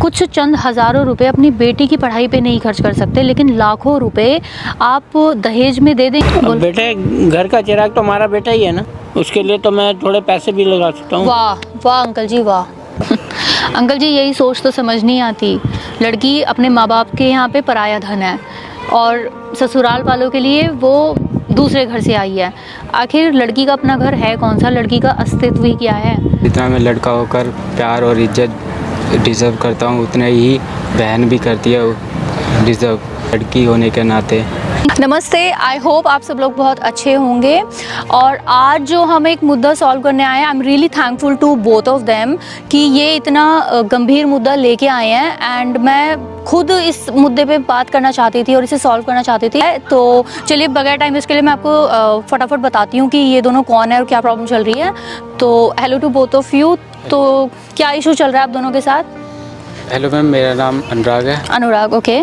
कुछ चंद हज़ारों रुपए अपनी बेटी की पढ़ाई पे नहीं खर्च कर सकते, लेकिन लाखों रुपए आप दहेज में दे दें। बेटे, घर का चिराग तो हमारा बेटा ही है ना, उसके लिए तो मैं थोड़े पैसे भी लगा सकता हूँ। वाह वाह अंकल जी वाह। अंकल जी, यही सोच तो समझ नहीं आती। लड़की अपने माँ बाप के यहाँ पे पराया धन है और ससुराल वालों के लिए वो दूसरे घर से आई है। आखिर लड़की का अपना घर है कौन सा? लड़की का अस्तित्व ही क्या है? जितना मैं लड़का होकर प्यार और इज्जत डिज़र्व करता हूँ, उतना ही बहन भी करती है डिज़र्व, लड़की होने के नाते। नमस्ते, आई होप आप सब लोग बहुत अच्छे होंगे। और आज जो हम एक मुद्दा सॉल्व करने आए हैं, I am really thankful to both of them कि ये इतना गंभीर मुद्दा लेके आए हैं एंड मैं खुद इस मुद्दे पे बात करना चाहती थी और इसे सॉल्व करना चाहती थी। तो चलिए बगैर टाइम वेस्ट के लिए मैं आपको फटाफट बताती हूँ कि ये दोनों कौन है और क्या प्रॉब्लम चल रही है। तो hello to both of you. तो क्या इशू चल रहा है आप दोनों के साथ? हेलो मैम, मेरा नाम अनुराग है। अनुराग, ओके।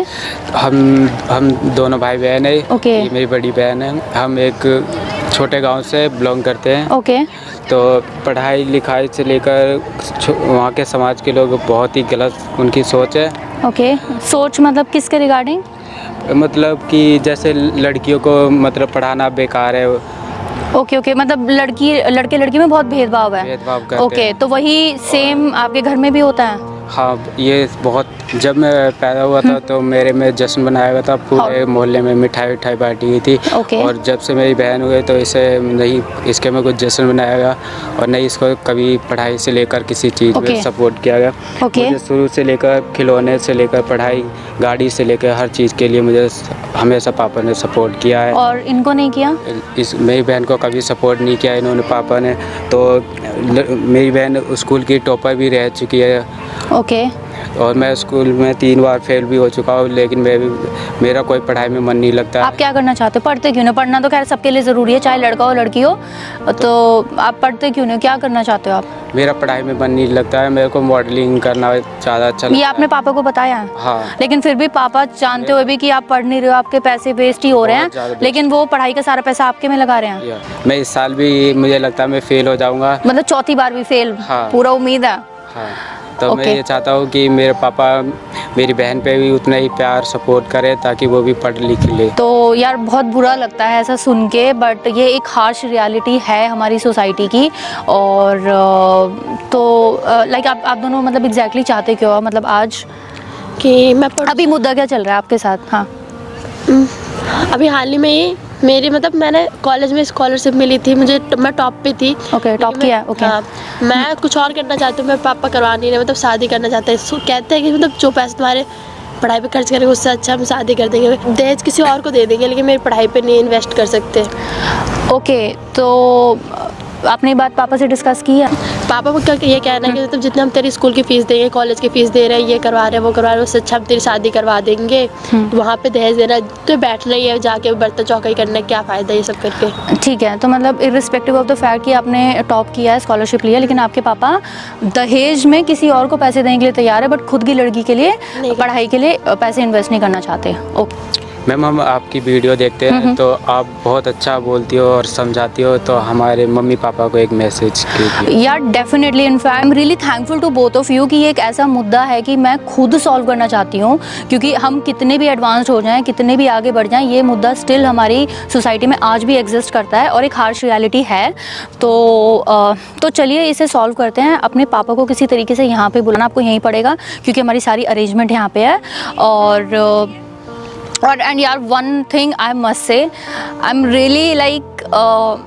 हम दोनों भाई बहन है। ओके। ये मेरी बड़ी बहन है। हम एक छोटे गांव से बिलोंग करते हैं। ओके। तो पढ़ाई लिखाई से लेकर वहाँ के समाज के लोग बहुत ही गलत उनकी सोच है। ओके, सोच मतलब किसके रिगार्डिंग? मतलब कि जैसे लड़कियों को मतलब पढ़ाना बेकार है। ओके ओके, मतलब लड़के लड़की में बहुत भेदभाव है। भेदभाव करते ओके, हैं। तो वही सेम आपके घर में भी होता है? हाँ, ये बहुत, जब मैं पैदा हुआ था तो मेरे में जश्न बनाया गया था, पूरे मोहल्ले में मिठाई उठाई बांटी गई थी। ओके। और जब से मेरी बहन हुई तो इसे नहीं, इसके में कुछ जश्न बनाया गया और नहीं इसको कभी पढ़ाई से लेकर किसी चीज़ में सपोर्ट किया गया। ओके। मुझे शुरू से लेकर खिलौने से लेकर पढ़ाई, गाड़ी से लेकर हर चीज़ के लिए मुझे हमेशा पापा ने सपोर्ट किया है। और इनको नहीं किया? इस मेरी बहन को कभी सपोर्ट नहीं किया इन्होंने, पापा ने। तो मेरी बहन स्कूल की टॉपर भी रह चुकी है। ओके। और मैं स्कूल में 3 बार फेल भी हो चुका हूँ, लेकिन मेरा कोई पढ़ाई में मन नहीं लगता। आप क्या करना चाहते हो? पढ़ते क्यों नहीं? पढ़ना तो खैर सबके लिए ज़रूरी है, चाहे लड़का हो लड़की हो। तो आप पढ़ते क्यों नहीं? क्या करना चाहते हो आप? मेरा पढ़ाई में मन नहीं लगता है। मेरे को मॉडलिंग करना ज़्यादा अच्छा लगता है। ये आपने पापा को बताया है? हाँ। लेकिन फिर भी पापा जानते हुए भी कि आप पढ़ नहीं रहे हो, आपके पैसे वेस्ट ही हो रहे हैं, लेकिन वो पढ़ाई का सारा पैसा आपके में लगा रहे हैं। मैं इस साल भी मुझे लगता है मैं फेल हो जाऊँगा। मतलब चौथी बार भी फेल? हाँ। पूरा उम्मीद है? हाँ। तो मैं ये चाहता हूँ कि मेरे पापा मेरी बहन पे भी उतना ही प्यार सपोर्ट करे ताकि वो भी पढ़ लिख ले। तो यार बहुत बुरा लगता है ऐसा सुन के, बट ये एक हार्श रियलिटी है हमारी सोसाइटी की। और तो लाइक आप दोनों मतलब एग्जैक्टली चाहते क्यों हो? मतलब आज कि मैं अभी मुद्दा क्या चल रहा है आपके साथ? हाँ, अभी हाल ही में ही मेरी मतलब मैंने कॉलेज में स्कॉलरशिप मिली थी मुझे, मैं टॉप पे थी। ओके, टॉप किया। ओके। हाँ, मैं कुछ और करना चाहती हूँ, मेरे पापा करवा नहीं रहे, मतलब शादी करना चाहते हैं। कहते हैं कि मतलब जो पैसे तुम्हारे पढ़ाई पे खर्च करेंगे उससे अच्छा हम शादी कर देंगे, दहेज किसी और को दे देंगे, लेकिन मेरी पढ़ाई पे नहीं इन्वेस्ट कर सकते। ओके, तो आपने बात पापा से डिस्कस की है? पापा को ये कहना है कि मतलब जितना हम तेरी स्कूल की फ़ीस देंगे, कॉलेज की फ़ीस दे रहे हैं, ये करवा रहे हैं, वो करवा रहे हैं, उससे अच्छा हम तेरी शादी करवा देंगे। वहाँ पे दहेज देना तो बैठना ही है, जाके बर्तन चौका करना, क्या फ़ायदा ये सब करके। ठीक है, तो मतलब इर्रिस्पेक्टिव ऑफ द फैक्ट कि आपने टॉप किया है, स्कॉलरशिप लिया, लेकिन आपके पापा दहेज में किसी और को पैसे देने के लिए तैयार है, बट खुद की लड़की के लिए पढ़ाई के लिए पैसे इन्वेस्ट नहीं करना चाहते। ओके मैम, हम आपकी वीडियो देखते हैं तो आप बहुत अच्छा बोलती हो और समझाती हो, तो हमारे मम्मी पापा को एक मैसेज कीजिए। यार definitely, in fact I am really thankful to both of you कि ये एक ऐसा मुद्दा है कि मैं खुद सॉल्व करना चाहती हूँ, क्योंकि हम कितने भी एडवांस्ड हो जाएं, कितने भी आगे बढ़ जाएं, ये मुद्दा स्टिल हमारी सोसाइटी में आज भी एग्जिस्ट करता है और एक हार्श रियलिटी है। तो चलिए इसे सॉल्व करते हैं। अपने पापा को किसी तरीके से यहाँ पे बुलाना आपको यहीं पड़ेगा, क्योंकि हमारी सारी अरेंजमेंट यहाँ पे है। और एंड यार one thing I must say, I am really like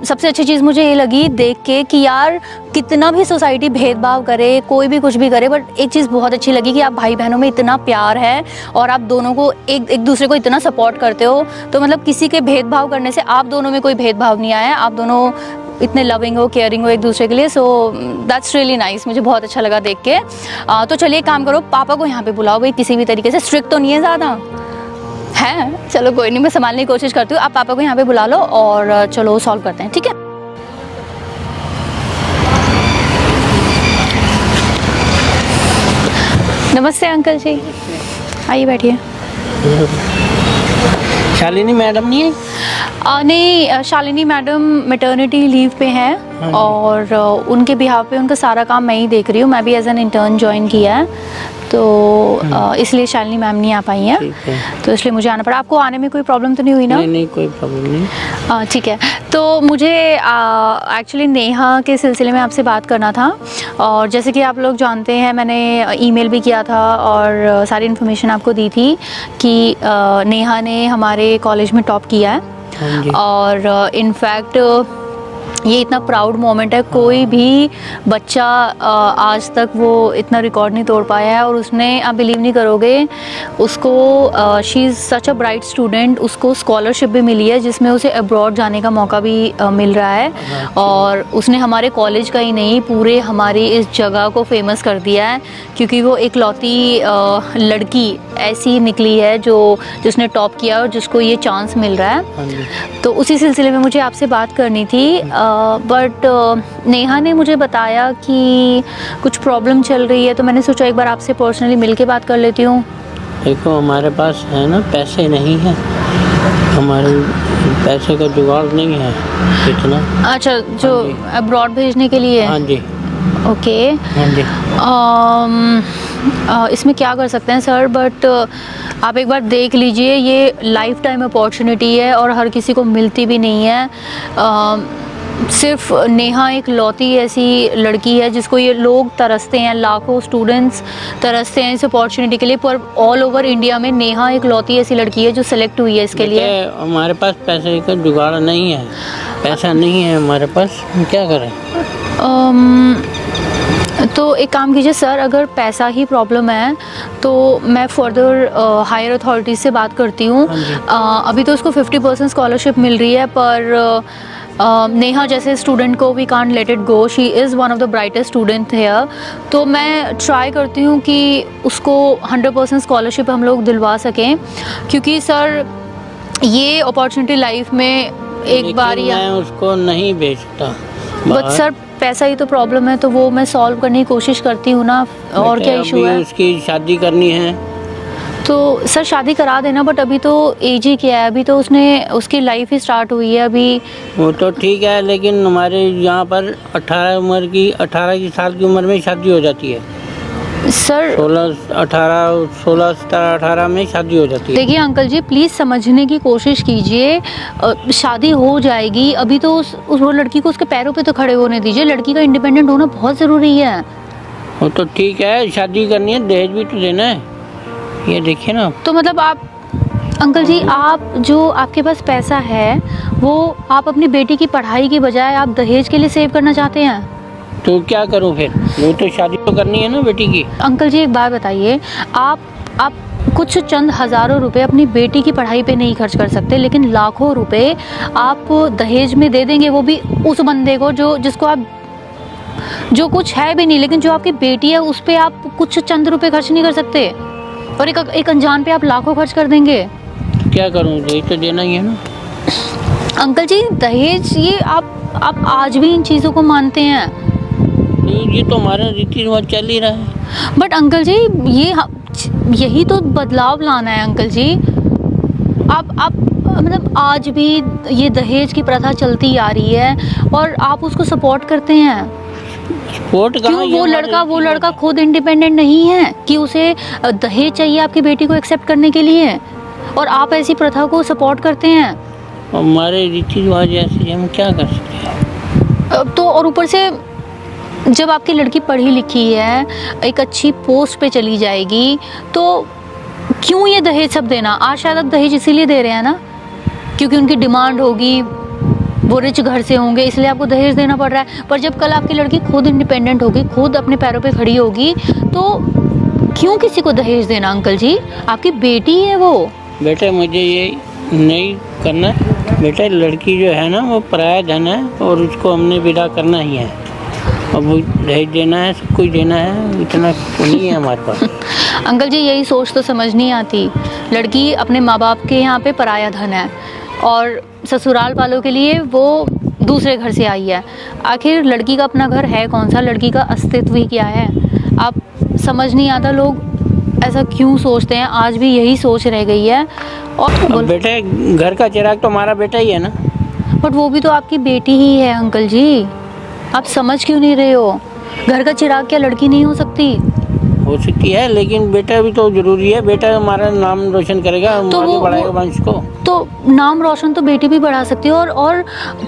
सबसे अच्छी चीज़ मुझे ये लगी देख के कि यार कितना भी सोसाइटी भेदभाव करे, कोई भी कुछ भी करे, बट एक चीज़ बहुत अच्छी लगी कि आप भाई बहनों में इतना प्यार है और आप दोनों को एक दूसरे को इतना सपोर्ट करते हो। तो मतलब किसी के भेदभाव करने से आप दोनों में कोई भेदभाव नहीं आया, आप दोनों इतने लविंग हो, केयरिंग हो एक दूसरे के लिए। सो दैट्स रियली नाइस, मुझे बहुत अच्छा लगा देख के। तो चलिए एक काम करो, पापा को यहाँ पे बुलाओ भाई, किसी भी तरीके से, स्ट्रिक्ट तो नहीं है ज़्यादा है? चलो कोई नहीं, मैं संभालने की कोशिश करती हूँ। आप पापा को यहाँ पे बुला लो और चलो सॉल्व करते हैं, ठीक है? नमस्ते अंकल जी, आइए बैठिए। शालिनी मैडम नहीं है? नहीं, शालिनी मैडम मैटर्निटी लीव पे हैं हाँ जी। और उनके बिहाफ पे उनका सारा काम मैं ही देख रही हूँ। मैं भी एज एन इंटर्न ज्वाइन किया है, तो इसलिए शालिनी मैम नहीं आ पाई हैं, ठीक है। तो इसलिए मुझे आना पड़ा। आपको आने में कोई प्रॉब्लम तो नहीं हुई ना? नहीं नहीं, कोई प्रॉब्लम नहीं। ठीक है। तो मुझे एक्चुअली नेहा के सिलसिले में आपसे बात करना था, और जैसे कि आप लोग जानते हैं मैंने ईमेल भी किया था और सारी इन्फॉर्मेशन आपको दी थी कि नेहा ने हमारे कॉलेज में टॉप किया है, हाँ जी। और इनफैक्ट ये इतना प्राउड मोमेंट है। कोई भी बच्चा आज तक वो इतना रिकॉर्ड नहीं तोड़ पाया है, और उसने, आप बिलीव नहीं करोगे, उसको she is such a bright student, उसको स्कॉलरशिप भी मिली है जिसमें उसे अब्रॉड जाने का मौका भी मिल रहा है, और उसने हमारे कॉलेज का ही नहीं पूरे हमारी इस जगह को फेमस कर दिया है, क्योंकि वो एक लौती लड़की ऐसी निकली है जिसने टॉप किया और जिसको ये चांस मिल रहा है। हाँ जी। तो उसी सिलसिले में मुझे आपसे बात करनी थी, बट नेहा ने मुझे बताया कि कुछ प्रॉब्लम चल रही है, तो मैंने सोचा एक बार आपसे पर्सनली मिल के बात कर लेती हूँ। देखो, हमारे पास है ना, पैसे नहीं है, हमारे पैसे का जुगाड़ नहीं है इतना। अच्छा, जो हाँ जी। अब्रॉड भेजने के लिए? हाँ जी। ओके। हाँ जी। इसमें क्या कर सकते हैं सर, बट आप एक बार देख लीजिए, ये लाइफ टाइम अपॉर्चुनिटी है और हर किसी को मिलती भी नहीं है। सिर्फ नेहा एक लौती ऐसी लड़की है जिसको ये लोग तरसते हैं, लाखों स्टूडेंट्स तरसते हैं इस अपॉर्चुनिटी के लिए, पर ऑल ओवर इंडिया में नेहा एक लौती ऐसी लड़की है जो सेलेक्ट हुई है इसके लिए। हमारे पास पैसे का जुगाड़ नहीं है, पैसा नहीं है हमारे पास, हम क्या करें? तो एक काम कीजिए सर, अगर पैसा ही प्रॉब्लम है तो मैं फर्दर हायर अथॉरिटीज़ से बात करती हूँ। अभी तो उसको 50% स्कॉलरशिप मिल रही है, पर नेहा जैसे स्टूडेंट को we can't let it go, she is one of the brightest student here. तो मैं ट्राई करती हूँ कि उसको 100% स्कॉलरशिप हम लोग दिलवा सकें, क्योंकि सर ये अपॉर्चुनिटी लाइफ में एक बार ही। मैं उसको नहीं भेजता, बट सर पैसा ही तो प्रॉब्लम है, तो वो मैं सॉल्व करने की कोशिश करती हूँ ना, और क्या इशू है? उसकी शादी करनी है तो सर शादी करा देना, बट अभी तो एज ही क्या है, अभी तो उसकी लाइफ ही स्टार्ट हुई है अभी। वो तो ठीक है, लेकिन हमारे यहाँ पर 18 साल की उम्र में शादी हो जाती है सर। 16, 17, 18 में शादी हो जाती है। देखिए अंकल जी, प्लीज़ समझने की कोशिश कीजिए, शादी हो जाएगी, अभी तो वो लड़की को उसके पैरों पे तो खड़े होने दीजिए। लड़की का इंडिपेंडेंट होना बहुत ज़रूरी है। वो तो ठीक है, शादी करनी है, दहेज भी तो देना है, ये देखिए ना। तो मतलब आप अंकल जी, आप जो आपके पास पैसा है वो आप अपनी बेटी की पढ़ाई की बजाय आप दहेज के लिए सेव करना चाहते हैं? तो क्या करूं फिर? वो तो शादी तो करनी है ना बेटी की। अंकल जी एक बात बताइए, आप कुछ चंद हज़ारों रुपए अपनी बेटी की पढ़ाई पे नहीं खर्च कर सकते, लेकिन लाखों रुपए आप दहेज में दे देंगे, वो भी उस बंदे को जिसको आप, जो कुछ है भी नहीं, लेकिन जो आपकी बेटी है उस पे आप कुछ चंद रुपए खर्च नहीं कर सकते, और एक अनजान पे आप लाखों खर्च कर देंगे। क्या करूं, दहेज तो देना ही है ना। अंकल जी दहेज, ये आप आज भी इन चीज़ों को मानते हैं? नहीं, ये तो हमारा रीति रिवाज चल ही रहा है। बट अंकल जी यही तो बदलाव लाना है अंकल जी। आप मतलब आज भी ये दहेज की प्रथा चलती आ रही है और आप उसको सपोर्ट करते हैं। सपोर्ट क्यों? वो लड़का खुद इंडिपेंडेंट नहीं है कि उसे दहेज चाहिए आपकी बेटी को एक्सेप्ट करने के लिए, और आप ऐसी प्रथा को सपोर्ट करते हैं। हमारे रीति रिवाज ऐसे, हम क्या कर सकते हैं? तो और ऊपर से जब आपकी लड़की पढ़ी लिखी है, एक अच्छी पोस्ट पे चली जाएगी, तो क्यों ये दहेज सब देना? आज शायद आप दहेज इसीलिए दे रहे हैं ना, क्योंकि उनकी डिमांड होगी, वो रिच घर से होंगे, इसलिए आपको दहेज देना पड़ रहा है। पर जब कल आपकी लड़की खुद इंडिपेंडेंट होगी, खुद अपने पैरों पे खड़ी होगी, तो क्यों किसी को दहेज देना अंकल जी? आपकी बेटी है वो। बेटे मुझे ये नहीं करना है, बेटे लड़की जो है ना वो पराया धन है, और उसको हमने विदा करना ही है। अब वो दहेज देना है, सब कुछ देना है, इतना तो नहीं है हमारे पास। अंकल जी यही सोच तो समझ नहीं आती, लड़की अपने माँ बाप के यहाँ पे पराया धन है, और ससुराल वालों के लिए वो दूसरे घर से आई है। आखिर लड़की का अपना घर है कौन सा? लड़की का अस्तित्व ही क्या है? आप समझ नहीं आता लोग ऐसा क्यों सोचते हैं, आज भी यही सोच रह गई है। और बेटे घर का चिराग तो हमारा बेटा ही है ना। बट वो भी तो आपकी बेटी ही है अंकल जी। आप समझ क्यों नहीं रहे हो? घर का चिराग क्या लड़की नहीं हो सकती? हो सकती है, लेकिन बेटा भी तो जरूरी है। बेटा हमारा नाम रोशन करेगा, तो आगे वो बढ़ाएगा वंश को। तो नाम रोशन तो बेटी भी बढ़ा सकती है, और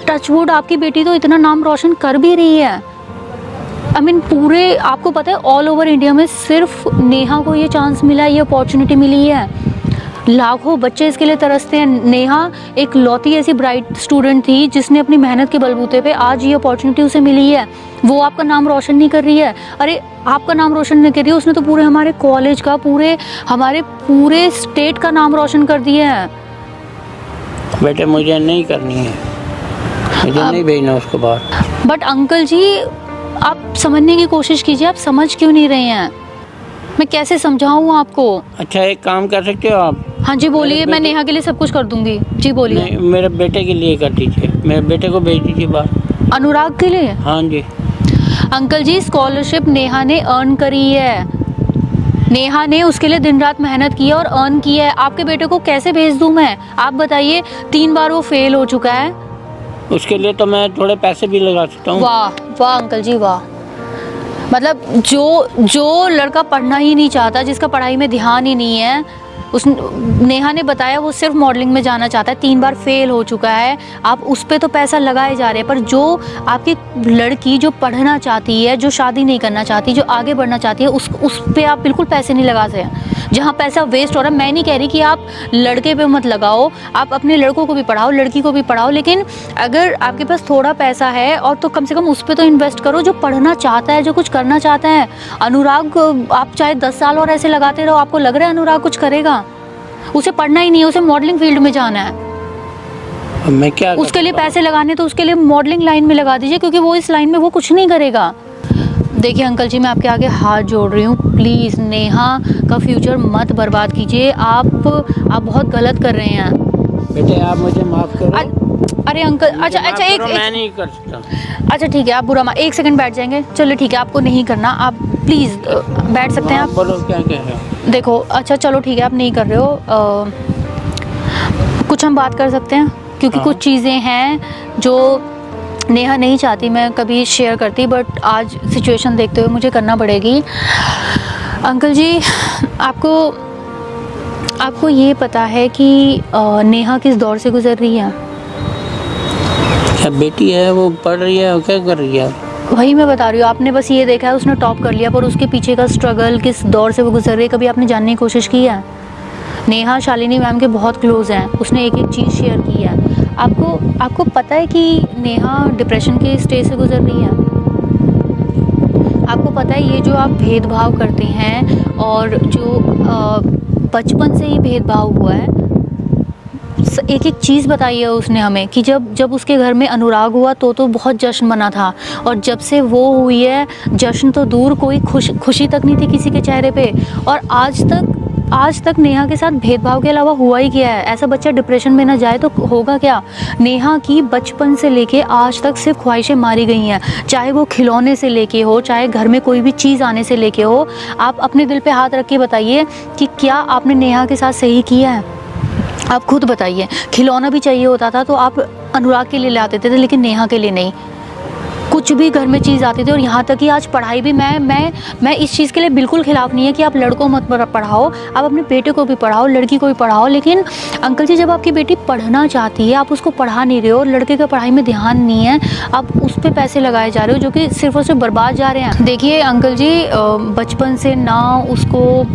टचवुड आपकी बेटी तो इतना नाम रोशन कर भी रही है। आई मीन पूरे, आपको पता है ऑल ओवर इंडिया में सिर्फ नेहा को ये चांस मिला है, ये अपॉर्चुनिटी मिली है। लाखों बच्चे इसके लिए तरसते हैं। नेहा एक लौती ऐसी ब्राइट स्टूडेंट थी जिसने अपनी मेहनत के बलबूते पे आज ये अपॉर्चुनिटी उसे मिली है। वो आपका नाम रोशन नहीं कर रही है। अरे आपका नाम रोशन नहीं कर रही है, उसने तो पूरे हमारे कॉलेज का, हमारे पूरे स्टेट का नाम रोशन कर दिया है। बेटे मुझे नहीं करनी है, मुझे नहीं भेजना उसको बाहर। बट अंकल जी आप समझने की कोशिश कीजिए, आप समझ क्यों नहीं रहे हैं? मैं कैसे समझाऊं आपको? अच्छा एक काम कर सकते हो आप? हाँ जी बोलिए, मैं नेहा के लिए सब कुछ कर दूंगी। जी बोलिए। नहीं, मेरे बेटे के लिए कर दीजिए, मेरे बेटे को भेज दीजिए बाहर। अनुराग के लिए? हाँ जी। अंकल जी स्कॉलरशिप नेहा ने अर्न करी है, नेहा ने उसके लिए दिन रात मेहनत की है और अर्न की है। आपके बेटे को कैसे भेज दूं मैं? आप बताइए, 3 बार वो फेल हो चुका है। उसके लिए तो मैं थोड़े पैसे भी लगा सकता हूँ। वाह वाह अंकल जी वाह। मतलब जो लड़का पढ़ना ही नहीं चाहता, जिसका पढ़ाई में ध्यान ही नहीं है, उस नेहा ने बताया वो सिर्फ मॉडलिंग में जाना चाहता है, 3 बार फेल हो चुका है। आप उस पे तो पैसा लगाए जा रहे हैं, पर जो आपकी लड़की जो पढ़ना चाहती है, जो शादी नहीं करना चाहती, जो आगे बढ़ना चाहती है, उस पे आप बिल्कुल पैसे नहीं लगा सकते। जहाँ पैसा वेस्ट हो रहा है, मैं नहीं कह रही कि आप लड़के पे मत लगाओ, आप अपने लड़कों को भी पढ़ाओ, लड़की को भी पढ़ाओ, लेकिन अगर आपके पास थोड़ा पैसा है और तो कम से कम उस पर तो इन्वेस्ट करो जो पढ़ना चाहता है, जो कुछ करना चाहता है। अनुराग आप चाहे 10 साल और ऐसे लगाते रहो, आपको लग रहा है अनुराग कुछ करेगा? उसे पढ़ना ही नहीं है, उसे मॉडलिंग फील्ड में जाना है। मैं क्या उसके लिए पैसे लगाने तो उसके लिए मॉडलिंग लाइन में लगा दीजिए, क्योंकि वो इस लाइन में वो कुछ नहीं करेगा। देखिए अंकल जी मैं आपके आगे हाथ जोड़ रही हूँ, प्लीज़ नेहा का फ्यूचर मत बर्बाद कीजिए। आप बहुत गलत कर रहे हैं। बेटे आप मुझे माफ़ करो। अरे अंकल अच्छा एक मैं नहीं कर सकता। अच्छा ठीक है, आप बुरा 1 सेकंड बैठ जाएंगे? चलो ठीक है, आपको नहीं करना, आप प्लीज़ बैठ सकते हैं आप। बोलो क्या कह रहे हो? देखो अच्छा चलो ठीक है, आप नहीं कर रहे हो, कुछ हम बात कर सकते हैं, क्योंकि कुछ चीज़ें हैं जो नेहा नहीं चाहती मैं कभी शेयर करती, बट आज सिचुएशन देखते हुए मुझे करना पड़ेगी। अंकल जी आपको ये पता है कि नेहा किस दौर से गुजर रही है? क्या बेटी है, वो पढ़ रही है, क्या कर रही है? वही मैं बता रही हूँ, आपने बस ये देखा है उसने टॉप कर लिया, पर उसके पीछे का स्ट्रगल, किस दौर से वो गुजर रही है, कभी आपने जानने की कोशिश की है? नेहा शालिनी मैम के बहुत क्लोज हैं, उसने एक एक चीज़ शेयर की है। आपको पता है कि नेहा डिप्रेशन के स्टेज से गुजर रही है? आपको पता है ये जो आप भेदभाव करते हैं और जो बचपन से ही भेदभाव हुआ है, एक एक चीज़ बताई है उसने हमें कि जब उसके घर में अनुराग हुआ तो बहुत जश्न मना था, और जब से वो हुई है जश्न तो दूर, कोई खुशी तक नहीं थी किसी के चेहरे पे। और आज तक नेहा के साथ भेदभाव के अलावा हुआ ही क्या है? ऐसा बच्चा डिप्रेशन में ना जाए तो होगा क्या? नेहा की बचपन से लेके आज तक सिर्फ ख्वाहिशें मारी गई हैं, चाहे वो खिलौने से लेके हो, चाहे घर में कोई भी चीज़ आने से लेके हो। आप अपने दिल पे हाथ रख के बताइए कि क्या आपने नेहा के साथ सही किया है? आप खुद बताइए। खिलौना भी चाहिए होता था तो आप अनुराग के लिए ले आते थे, लेकिन नेहा के लिए नहीं। कुछ भी घर में चीज़ आती थी, और यहाँ तक कि आज पढ़ाई भी मैं इस चीज़ के लिए बिल्कुल खिलाफ नहीं है कि आप लड़कों मत पढ़ाओ, आप अपने बेटे को भी पढ़ाओ, लड़की को भी पढ़ाओ, लेकिन अंकल जी जब आपकी बेटी पढ़ना चाहती है आप उसको पढ़ा नहीं रहे हो, लड़के का पढ़ाई में ध्यान नहीं है, आप उस पर पैसे लगाए जा रहे हो जो कि सिर्फ और सिर्फ बर्बाद जा रहे हैं। देखिए अंकल जी बचपन से ना उसको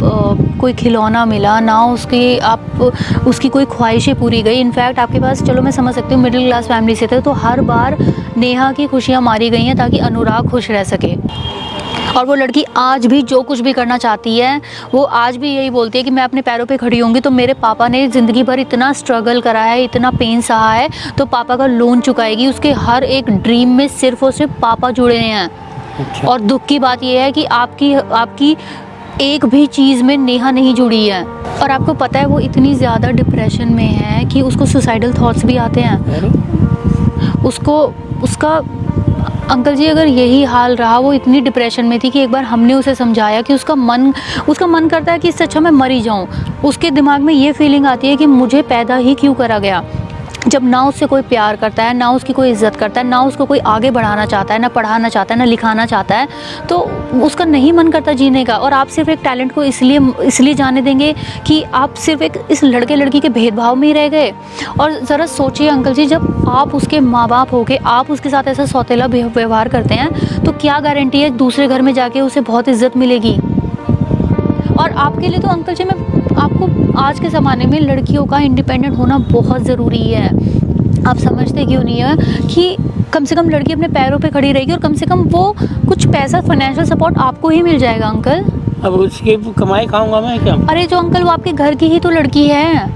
कोई खिलौना मिला, ना उसकी कोई ख्वाहिशें पूरी गई। इनफैक्ट आपके पास, चलो मैं समझ सकती हूँ मिडिल क्लास फैमिली से थे, तो हर बार नेहा की खुशियाँ मारी गई हैं ताकि अनुराग खुश रह सके। और वो लड़की आज भी जो कुछ भी करना चाहती है, वो आज भी यही बोलती है कि मैं अपने पैरों पे खड़ी होंगी। तो मेरे पापा ने ज़िंदगी भर इतना स्ट्रगल करा है, इतना पेन सहा है, तो पापा का लोन चुकाएगी। उसके हर एक ड्रीम में सिर्फ और सिर्फ पापा जुड़े हैं। अच्छा। और दुख की बात यह है कि आपकी एक भी चीज़ में नेहा नहीं जुड़ी है। और आपको पता है वो इतनी ज़्यादा डिप्रेशन में है कि उसको सुसाइडल थॉट्स भी आते हैं। उसका अंकल जी अगर यही हाल रहा, वो इतनी डिप्रेशन में थी कि एक बार हमने उसे समझाया कि उसका मन करता है कि इससे अच्छा मैं मर ही जाऊँ। उसके दिमाग में ये फीलिंग आती है कि मुझे पैदा ही क्यों करा गया। जब ना उससे कोई प्यार करता है, ना उसकी कोई इज़्ज़त करता है, ना उसको कोई आगे बढ़ाना चाहता है, ना पढ़ाना चाहता है, ना लिखाना चाहता है, तो उसका नहीं मन करता जीने का। और आप सिर्फ एक टैलेंट को इसलिए जाने देंगे कि आप सिर्फ एक इस लड़के लड़की के भेदभाव में ही रह गए। और ज़रा सोचिए अंकल जी, जब आप उसके माँ बाप हो के आप उसके साथ ऐसा सौतेला व्यवहार करते हैं, तो क्या गारंटी है दूसरे घर में जाके उसे बहुत इज्जत मिलेगी। और आपके लिए तो अंकल जी, मैं आपको आज के ज़माने में लड़कियों का इंडिपेंडेंट होना बहुत ज़रूरी है। आप समझते क्यों नहीं है कि कम से कम लड़की अपने पैरों पे खड़ी रहेगी और कम से कम वो कुछ पैसा, फाइनेंशियल सपोर्ट आपको ही मिल जाएगा अंकल। अब उसकी कमाई खाऊंगा मैं क्या? अरे जो अंकल, वो आपके घर की ही तो लड़की है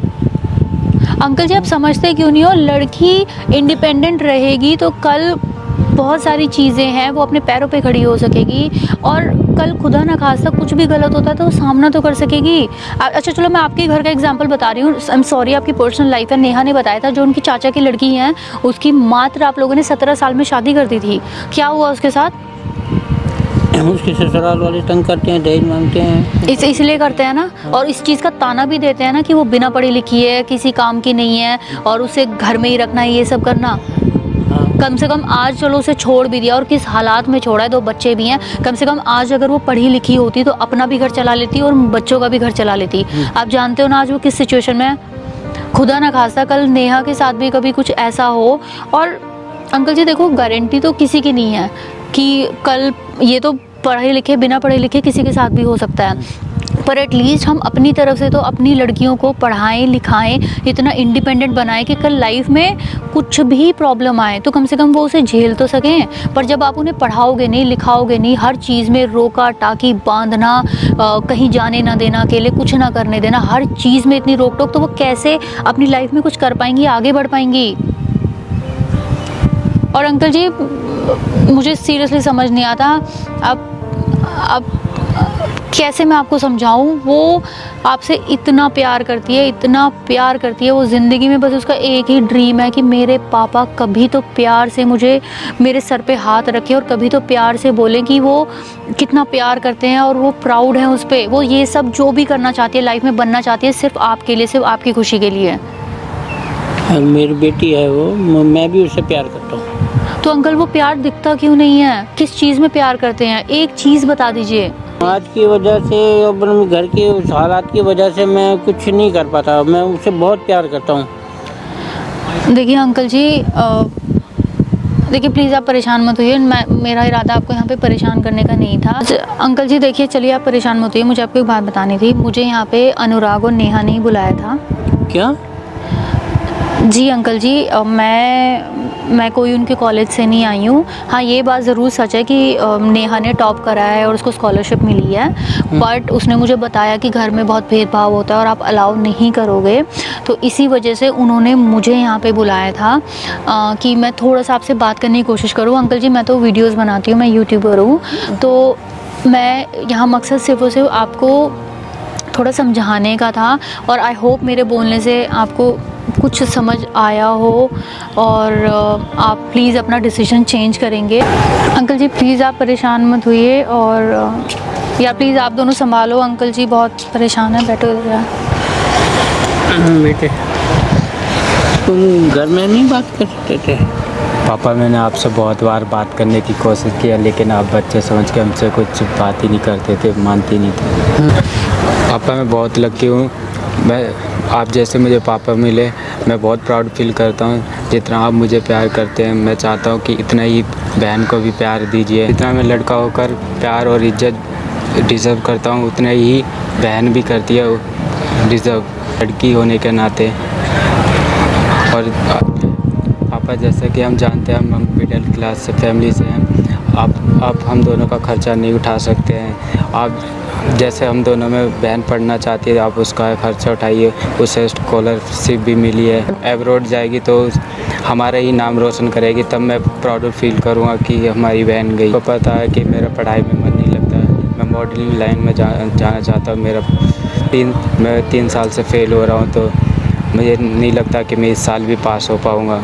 अंकल जी। आप समझते क्यों नहीं हो, लड़की इंडिपेंडेंट रहेगी तो कल बहुत सारी चीज़ें हैं, वो अपने पैरों पे खड़ी हो सकेगी। और कल खुदा ना खास्ता कुछ भी गलत होता है तो वो सामना तो कर सकेगी। अच्छा चलो, मैं आपके घर का एग्जांपल बता रही हूँ। आई एम सॉरी, आपकी पर्सनल लाइफ है। नेहा ने बताया था, जो उनकी चाचा की लड़की हैं, उसकी मात्र आप लोगों ने 17 साल में शादी कर दी थी। क्या हुआ उसके साथ? उसके ससुराल वाले तंग करते हैं, दहेज मांगते हैं। इसलिए करते हैं ना, और इस चीज़ का ताना भी देते हैं ना कि वो बिना पढ़ी लिखी है, किसी काम की नहीं है और उसे घर में ही रखना है, ये सब करना। कम से कम आज चलो उसे छोड़ भी दिया, और किस हालात में छोड़ा है, 2 बच्चे भी हैं। कम से कम आज अगर वो पढ़ी लिखी होती तो अपना भी घर चला लेती और बच्चों का भी घर चला लेती। आप जानते हो ना आज वो किस सिचुएशन में है। खुदा ना खास्ता कल नेहा के साथ भी कभी कुछ ऐसा हो। और अंकल जी देखो, गारंटी तो किसी की नहीं है कि कल ये तो पढ़े लिखे, बिना पढ़े लिखे किसी के साथ भी हो सकता है, पर एटलीस्ट हम अपनी तरफ से तो अपनी लड़कियों को पढ़ाएं लिखाएं, इतना इंडिपेंडेंट बनाएं कि कल लाइफ में कुछ भी प्रॉब्लम आए तो कम से कम वो उसे झेल तो सकें। पर जब आप उन्हें पढ़ाओगे नहीं, लिखाओगे नहीं, हर चीज़ में रोका टाकी बांधना, कहीं जाने ना देना, अकेले कुछ ना करने देना, हर चीज़ में इतनी रोक टोक, तो वो कैसे अपनी लाइफ में कुछ कर पाएंगी, आगे बढ़ पाएंगी। और अंकल जी मुझे सीरियसली समझ नहीं आता, अब कैसे मैं आपको समझाऊं। वो आपसे इतना प्यार करती है, इतना प्यार करती है। वो ज़िंदगी में बस उसका एक ही ड्रीम है कि मेरे पापा कभी तो प्यार से मुझे मेरे सर पे हाथ रखें और कभी तो प्यार से बोलें कि वो कितना प्यार करते हैं और वो प्राउड हैं उस पर। वो ये सब जो भी करना चाहती है, लाइफ में बनना चाहती है, सिर्फ आपके लिए, सिर्फ आपकी खुशी के लिए। मेरी बेटी है वो, मैं भी उससे प्यार करता हूँ। तो अंकल वो प्यार दिखता क्यों नहीं है? किस चीज़ में प्यार करते हैं? एक चीज़ बता दीजिए। आज की वजह से और घर के उस हालात की वजह से मैं कुछ नहीं कर पाता। मैं उससे बहुत प्यार करता हूँ। देखिए अंकल जी, देखिए प्लीज़ आप परेशान मत होइए। मेरा इरादा आपको यहाँ पे परेशान करने का नहीं था। अंकल जी देखिए, चलिए आप परेशान मत होइए। मुझे आपको एक बात बतानी थी। मुझे यहाँ पे अनुराग और नेहा ने ही बुलाया था। क्या? जी अंकल जी, मैं कोई उनके कॉलेज से नहीं आई हूँ। हाँ, ये बात ज़रूर सच है कि नेहा ने टॉप करा है और उसको स्कॉलरशिप मिली है, बट उसने मुझे बताया कि घर में बहुत भेदभाव होता है और आप अलाउ नहीं करोगे, तो इसी वजह से उन्होंने मुझे यहाँ पे बुलाया था कि मैं थोड़ा सा आपसे बात करने की कोशिश करूँ। अंकल जी मैं तो वीडियोज़ बनाती हूँ, मैं यूट्यूबर हूँ, तो मैं यहाँ मकसद सिर्फ और सिर्फ आपको थोड़ा समझाने का था। और आई होप मेरे बोलने से आपको कुछ समझ आया हो और आप प्लीज़ अपना डिसीजन चेंज करेंगे। अंकल जी प्लीज़ आप परेशान मत होइए, और या प्लीज़ आप दोनों संभालो। अंकल जी बहुत परेशान है, बैठो इधर। बेटे तुम घर में नहीं बात करते थे? पापा मैंने आपसे बहुत बार बात करने की कोशिश किया, लेकिन आप बच्चे समझ के हमसे कुछ बात ही नहीं करते थे, मानते नहीं थे। पापा मैं बहुत लकी हूँ, आप जैसे मुझे पापा मिले, मैं बहुत प्राउड फील करता हूँ। जितना आप मुझे प्यार करते हैं, मैं चाहता हूँ कि इतना ही बहन को भी प्यार दीजिए। जितना मैं लड़का होकर प्यार और इज्जत डिज़र्व करता हूँ, उतना ही बहन भी करती है डिज़र्व, लड़की होने के नाते। और पापा जैसा कि हम जानते हैं, हम मिडिल क्लास से फैमिली से हैं। आप हम दोनों का खर्चा नहीं उठा सकते हैं। आप जैसे हम दोनों में बहन पढ़ना चाहती है, आप उसका खर्चा उठाइए। उसे स्कॉलरशिप भी मिली है, एब्रॉड जाएगी तो हमारा ही नाम रोशन करेगी, तब मैं प्राउड फील करूँगा कि हमारी बहन गई। तो पता है कि मेरा पढ़ाई में मन नहीं लगता है, मैं मॉडलिंग लाइन में जाना चाहता हूँ। मैं 3 साल से फेल हो रहा हूँ, तो मुझे नहीं लगता कि मैं इस साल भी पास हो पाऊँगा।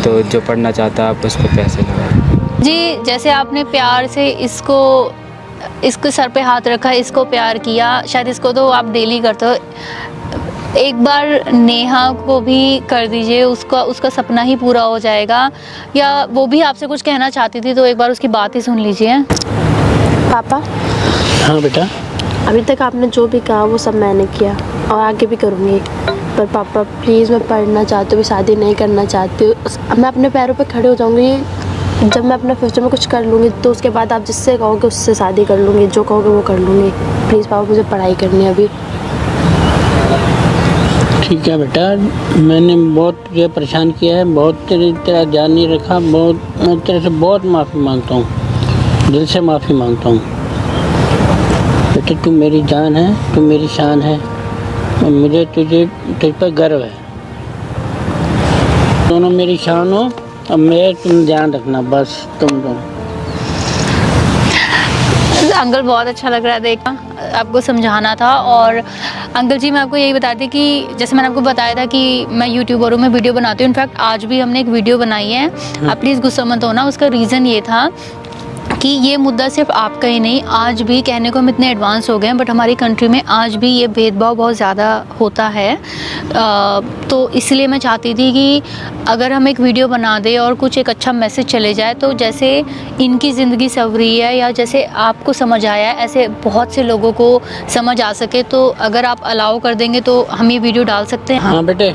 तो जो पढ़ना चाहता है आप उस पर पैसे लगाएं। जी जैसे आपने प्यार से इसको सर पे हाथ रखा, इसको प्यार किया, शायद इसको तो आप डेली करते हो। एक बार नेहा को भी कर दीजिए, उसका सपना ही पूरा हो जाएगा। या वो भी आपसे कुछ कहना चाहती थी, तो एक बार उसकी बात ही सुन लीजिए। पापा, हाँ बेटा, अभी तक आपने जो भी कहा वो सब मैंने किया और आगे भी करूँगी। पर पापा प्लीज़, मैं पढ़ना चाहती हूँ, शादी नहीं करना चाहती हूँ। मैं अपने पैरों पे खड़े हो जाऊँगी। जब मैं अपने फ्यूचर में कुछ कर लूँगी तो उसके बाद आप जिससे कहोगे उससे शादी कर लूँगी, जो कहोगे वो कर लूँगी। प्लीज़ पापा, मुझे पढ़ाई करनी है अभी। ठीक है बेटा, मैंने बहुत तुझे परेशान किया है, बहुत तेरा ध्यान नहीं रखा, मैं तेरे से बहुत माफ़ी मांगता हूँ, दिल से माफ़ी मांगता हूँ। बेटे तू मेरी जान है, तू मेरी शान है, और मुझे तुझ पर गर्व है। दोनों मेरी शान हो, अब मेरे तुम ध्यान रखना, बस तुम दोनों। अंकल बहुत अच्छा लग रहा है देखना, आपको समझाना था। और अंकल जी, मैं आपको यही बताती कि जैसे मैंने आपको बताया था कि मैं यूट्यूबरों में वीडियो बनाती हूँ। इनफैक्ट आज भी हमने एक वीडियो बनाई है, आप प्लीज़ गुस्सा मत होना। उसका रीज़न ये था कि ये मुद्दा सिर्फ आपका ही नहीं, आज भी कहने को हम इतने एडवांस हो गए हैं, बट हमारी कंट्री में आज भी ये भेदभाव बहुत ज़्यादा होता है। तो इसलिए मैं चाहती थी कि अगर हम एक वीडियो बना दें और कुछ एक अच्छा मैसेज चले जाए, तो जैसे इनकी ज़िंदगी संवरी है या जैसे आपको समझ आया है, ऐसे बहुत से लोगों को समझ आ सके। तो अगर आप अलाउ कर देंगे तो हम ये वीडियो डाल सकते हैं। हाँ बेटे,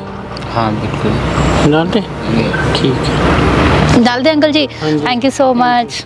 हाँ बिल्कुल डालते, ठीक है, डाल दें अंकल जी। हाँ जी। Thank you so much.